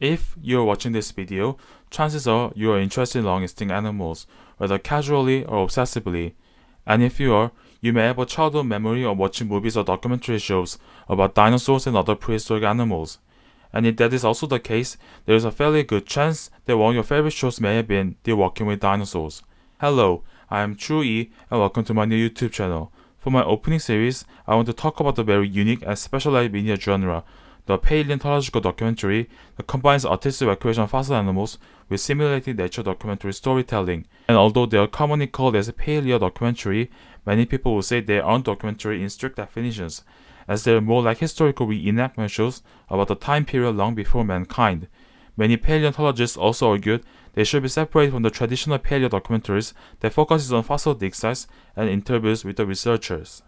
If you're watching this video, chances are you are interested in long-extinct animals, whether casually or obsessively. And if you are, you may have a childhood memory of watching movies or documentary shows about dinosaurs and other prehistoric animals. And if that is also the case, there is a fairly good chance that one of your favorite shows may have been The Walking with Dinosaurs. Hello, I am True E and welcome to my new YouTube channel. For my opening series, I want to talk about the very unique and specialized media genre, the paleontological documentary that combines artistic recreation of fossil animals with simulated nature documentary storytelling. And although they are commonly called as a paleo documentary, many people will say they aren't documentary in strict definitions, as they are more like historical reenactment shows about the time period long before mankind. Many paleontologists also argued they should be separated from the traditional paleo documentaries that focuses on fossil dig sites and interviews with the researchers.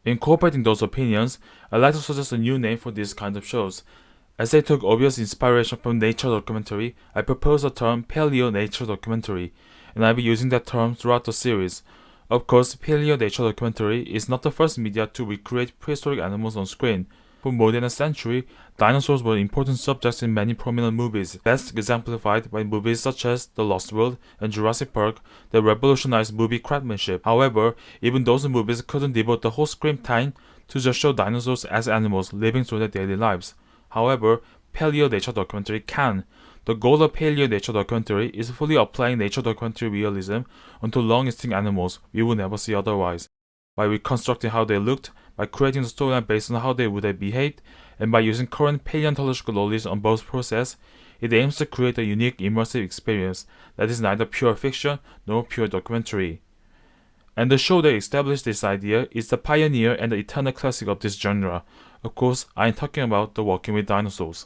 Incorporating those opinions, I'd like to suggest a new name for these kinds of shows. As they took obvious inspiration from nature documentary, I propose the term Paleo Nature Documentary, and I'll be using that term throughout the series. Of course, Paleo Nature Documentary is not the first media to recreate prehistoric animals on screen. For more than a century, dinosaurs were important subjects in many prominent movies, best exemplified by movies such as The Lost World and Jurassic Park that revolutionized movie craftsmanship. However, even those movies couldn't devote the whole screen time to just show dinosaurs as animals living through their daily lives. However, Paleo Nature Documentary can. The goal of Paleo Nature Documentary is fully applying nature documentary realism onto long-extinct animals we will never see otherwise, by reconstructing how they looked, by creating the storyline based on how they would have behaved, and by using current paleontological knowledge on both process, it aims to create a unique immersive experience that is neither pure fiction nor pure documentary. And the show that established this idea is the pioneer and the eternal classic of this genre. Of course, I am talking about The Walking with Dinosaurs.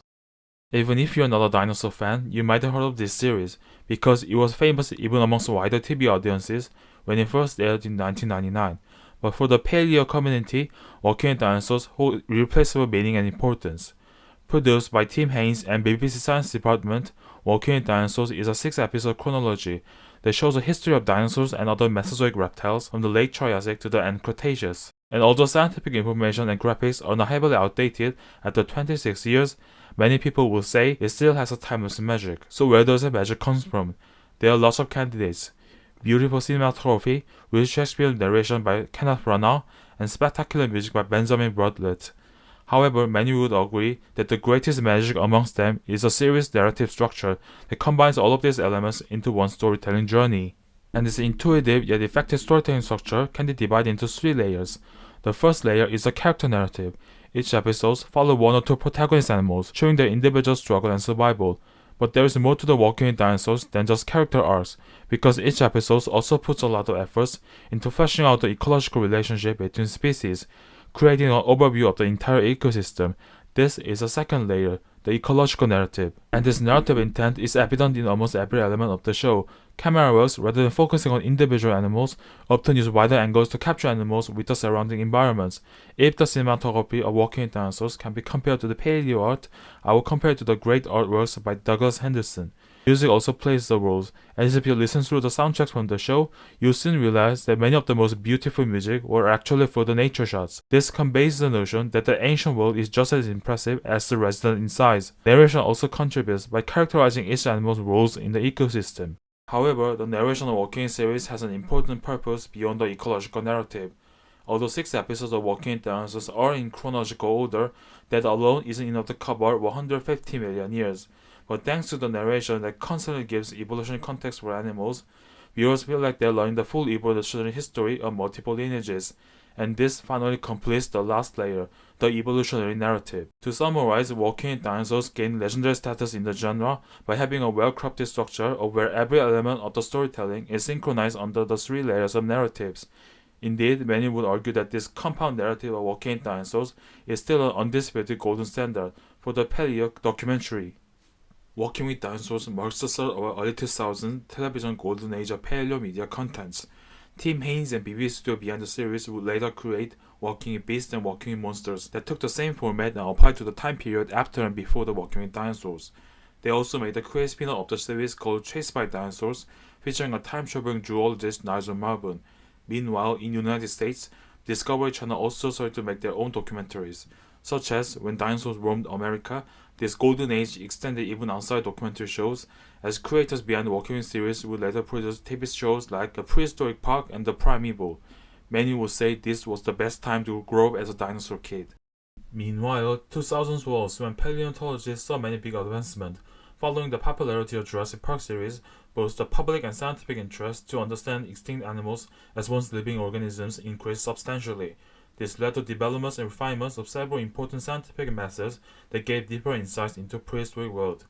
Even if you're not a dinosaur fan, you might have heard of this series, because it was famous even amongst wider TV audiences when it first aired in 1999. But for the paleo community, Walking with Dinosaurs hold irreplaceable meaning and importance. Produced by Tim Haynes and BBC Science Department, Walking with Dinosaurs is a 6-episode chronology that shows the history of dinosaurs and other Mesozoic reptiles from the late Triassic to the end Cretaceous. And although scientific information and graphics are now heavily outdated after 26 years, many people will say it still has a timeless magic. So where does the magic come from? There are lots of candidates. Beautiful cinematography with Shakespearean narration by Kenneth Branagh and spectacular music by Benjamin Biolay. However, many would agree that the greatest magic amongst them is a series narrative structure that combines all of these elements into one storytelling journey. And this intuitive yet effective storytelling structure can be divided into 3 layers. The first layer is the character narrative. Each episode follows 1 or 2 protagonist animals, showing their individual struggle and survival. But there is more to The Walking with Dinosaurs than just character arcs, because each episode also puts a lot of efforts into fleshing out the ecological relationship between species, creating an overview of the entire ecosystem. This is the second layer, the ecological narrative. And this narrative intent is evident in almost every element of the show. Camera works, rather than focusing on individual animals, often use wider angles to capture animals with the surrounding environments. If the cinematography of Walking with Dinosaurs can be compared to the paleo art, I will compare it to the great artworks by Douglas Henderson. Music also plays the roles, and if you listen through the soundtracks from the show, you'll soon realize that many of the most beautiful music were actually for the nature shots. This conveys the notion that the ancient world is just as impressive as the resident inside. Narration also contributes by characterizing each animal's roles in the ecosystem. However, the narration of Walking series has an important purpose beyond the ecological narrative. Although 6 episodes of Walking with Dinosaurs are in chronological order, that alone isn't enough to cover 150 million years. But thanks to the narration that constantly gives evolutionary context for animals, viewers feel like they're learning the full evolutionary history of multiple lineages, and this finally completes the last layer, the evolutionary narrative. To summarize, Walking with Dinosaurs gained legendary status in the genre by having a well-crafted structure of where every element of the storytelling is synchronized under the 3 layers of narratives. Indeed, many would argue that this compound narrative of Walking with Dinosaurs is still an undisputed golden standard for the paleo documentary. Walking with Dinosaurs marks the start of early 2000s television golden age of paleo media contents. Tim Haynes and BBC Studio behind the series would later create Walking with Beasts and Walking with Monsters that took the same format and applied to the time period after and before the Walking with Dinosaurs. They also made a quick spin-off of the series called Chased by Dinosaurs, featuring a time-traveling zoologist Nigel Marven. Meanwhile, in the United States, Discovery Channel also started to make their own documentaries. such as when dinosaurs roamed America. This golden age extended even outside documentary shows, as creators behind the Walking Dead series would later produce TV shows like The Prehistoric Park and The Primeval. Many would say this was the best time to grow up as a dinosaur kid. Meanwhile, 2000s was when paleontologists saw many big advancements. Following the popularity of Jurassic Park series, both the public and scientific interest to understand extinct animals as once living organisms increased substantially. This led to developments and refinements of several important scientific methods that gave deeper insights into the prehistoric world.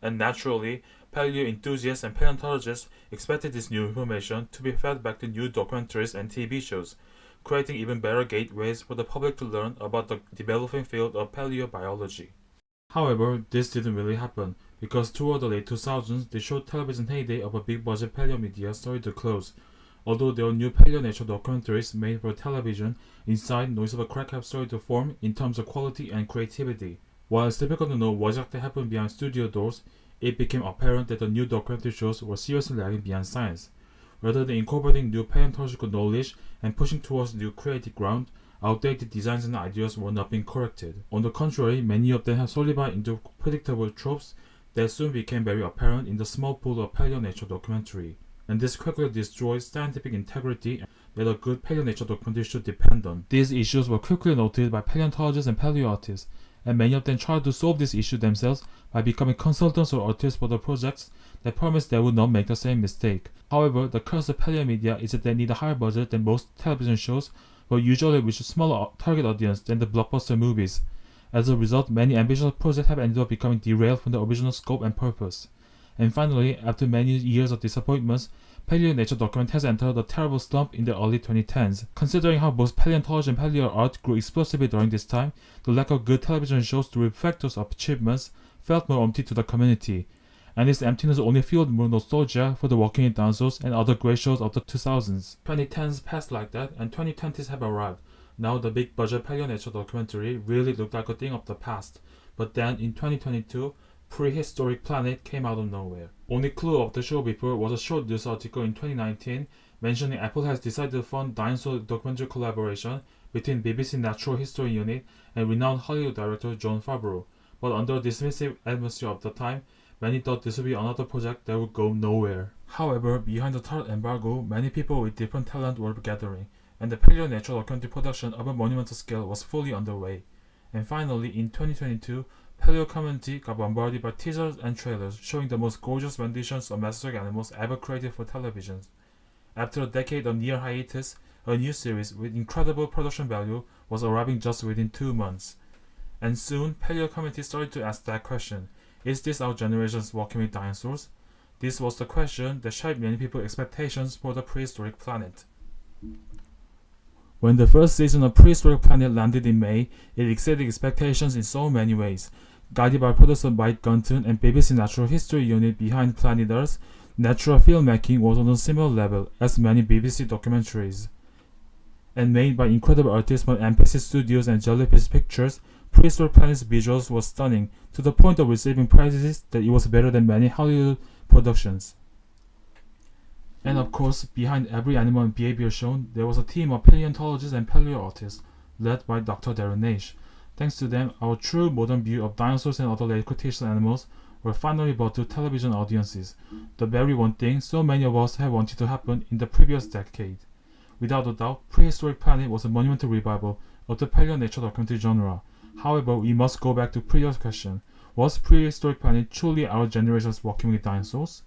And naturally, paleo enthusiasts and paleontologists expected this new information to be fed back to new documentaries and TV shows, creating even better gateways for the public to learn about the developing field of paleobiology. However, this didn't really happen, because toward the late 2000s, the short television heyday of a big-budget paleo media started to close. Although there were new paleo nature documentaries made for television, inside noise of a crack have started to form in terms of quality and creativity. While it's difficult to know what exactly happened behind studio doors, it became apparent that the new documentary shows were seriously lagging behind science. Rather than incorporating new paleontological knowledge and pushing towards new creative ground, outdated designs and ideas were not being corrected. On the contrary, many of them have solidified into predictable tropes that soon became very apparent in the small pool of paleo nature documentary. And this quickly destroys scientific integrity that a good paleo nature documentary should depend on. These issues were quickly noted by paleontologists and paleo artists, and many of them tried to solve this issue themselves by becoming consultants or artists for the projects that promised they would not make the same mistake. However, the curse of paleo media is that they need a higher budget than most television shows, but usually reach a smaller target audience than the blockbuster movies. As a result, many ambitious projects have ended up becoming derailed from the original scope and purpose. And finally, after many years of disappointments, paleo nature document has entered a terrible slump in the early 2010s. Considering how both paleontology and paleo art grew explosively during this time, the lack of good television shows to reflect those achievements felt more empty to the community, and this emptiness only fueled more nostalgia for the Walking Dead dinosaurs and other great shows of the 2000s. 2010s passed like that, and 2020s have arrived. Now the big budget paleo nature documentary really looked like a thing of the past, but then in 2022, Prehistoric Planet came out of nowhere. Only clue of the show before was a short news article in 2019 mentioning Apple has decided to fund dinosaur documentary collaboration between BBC Natural History Unit and renowned Hollywood director Jon Favreau. But under the dismissive atmosphere of the time, many thought this would be another project that would go nowhere. However, behind the third embargo, many people with different talent were gathering, and the paleo nature documentary production of a monumental scale was fully underway. And finally, in 2022, paleo community got bombarded by teasers and trailers showing the most gorgeous renditions of Mesozoic animals ever created for television. After a decade of near hiatus, a new series with incredible production value was arriving just within 2 months. And soon, paleo community started to ask that question: is this our generation's Walking with Dinosaurs? This was the question that shaped many people's expectations for the Prehistoric Planet. When the first season of Prehistoric Planet landed in May, it exceeded expectations in so many ways. Guided by producer Mike Gunton and BBC Natural History Unit behind Planet Earth, natural filmmaking was on a similar level as many BBC documentaries. And made by incredible artists from NPC Studios and Jellyfish Pictures, Prehistoric Planet's visuals were stunning, to the point of receiving prizes that it was better than many Hollywood productions. And of course, behind every animal and behavior shown, there was a team of paleontologists and paleo artists, led by Dr. Darren Naish. Thanks to them, our true modern view of dinosaurs and other late Cretaceous animals were finally brought to television audiences, the very one thing so many of us have wanted to happen in the previous decade. Without a doubt, Prehistoric Planet was a monumental revival of the paleo nature documentary genre. However, we must go back to previous question: was Prehistoric Planet truly our generation's Walking with Dinosaurs?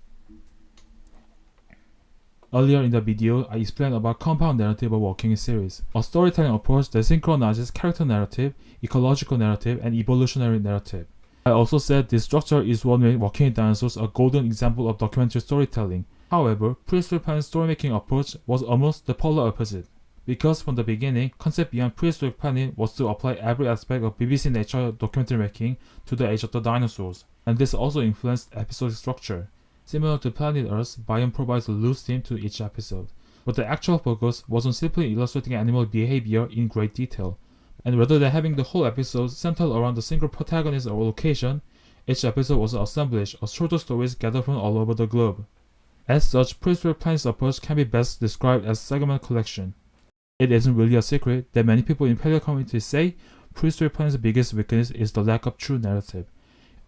Earlier in the video, I explained about compound narrative of Walking Dead series, a storytelling approach that synchronizes character narrative, ecological narrative, and evolutionary narrative. I also said this structure is what made Walking Dead Dinosaurs a golden example of documentary storytelling. However, Prehistoric Planet's storymaking approach was almost the polar opposite. Because from the beginning, concept behind Prehistoric Planet was to apply every aspect of BBC nature documentary making to the age of the dinosaurs, and this also influenced episode structure. Similar to Planet Earth, Biome provides a loose theme to each episode, but the actual focus wasn't simply illustrating animal behavior in great detail, and rather than having the whole episode centered around a single protagonist or location, each episode was an assemblage of shorter stories gathered from all over the globe. As such, Prehistoric Planet's approach can be best described as segment collection. It isn't really a secret that many people in paleo community say prehistoric planet's biggest weakness is the lack of true narrative.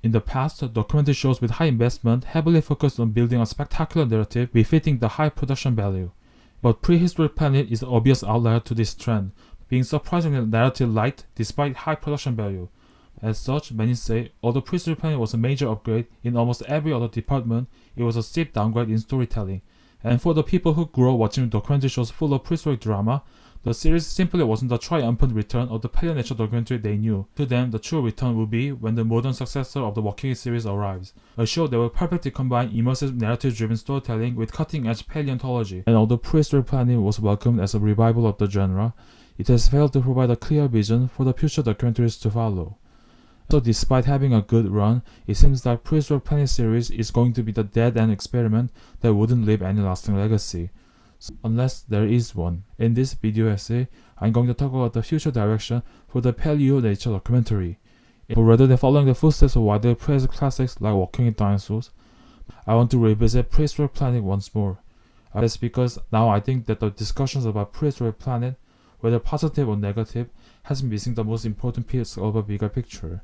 In the past, documentary shows with high investment heavily focused on building a spectacular narrative befitting the high production value. But Prehistoric Planet is an obvious outlier to this trend, being surprisingly narrative light despite high production value. As such, many say, although Prehistoric Planet was a major upgrade in almost every other department, it was a steep downgrade in storytelling. And for the people who grew up watching documentary shows full of prehistoric drama, the series simply wasn't the triumphant return of the Paleo nature documentary they knew. To them, the true return will be when the modern successor of the Walking Dead series arrives, a show that will perfectly combine immersive narrative-driven storytelling with cutting-edge paleontology. And although Prehistoric Planet was welcomed as a revival of the genre, it has failed to provide a clear vision for the future documentaries to follow. So despite having a good run, it seems that Prehistoric Planet series is going to be the dead-end experiment that wouldn't leave any lasting legacy. Unless there is one. In this video essay, I'm going to talk about the future direction for the Paleo nature documentary. But rather than following the footsteps of widely praised classics like Walking with Dinosaurs, I want to revisit Prehistoric Planet once more. That's because now I think that the discussions about Prehistoric Planet, whether positive or negative, has been missing the most important piece of a bigger picture.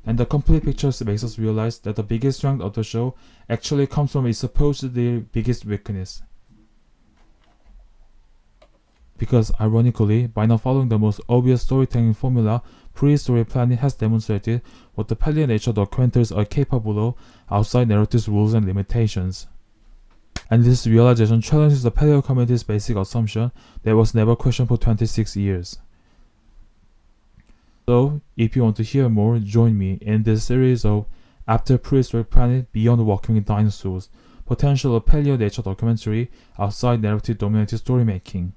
And the complete picture makes us realize that the biggest strength of the show actually comes from its supposedly biggest weakness. Because ironically, by not following the most obvious storytelling formula, Prehistoric Planet has demonstrated what the Paleo nature documentaries are capable of outside narrative's rules and limitations. And this realization challenges the Paleo community's basic assumption that was never questioned for 26 years. So, if you want to hear more, join me in this series of After Prehistoric Planet Beyond Walking with Dinosaurs, potential Paleo nature documentary outside narrative-dominated storymaking.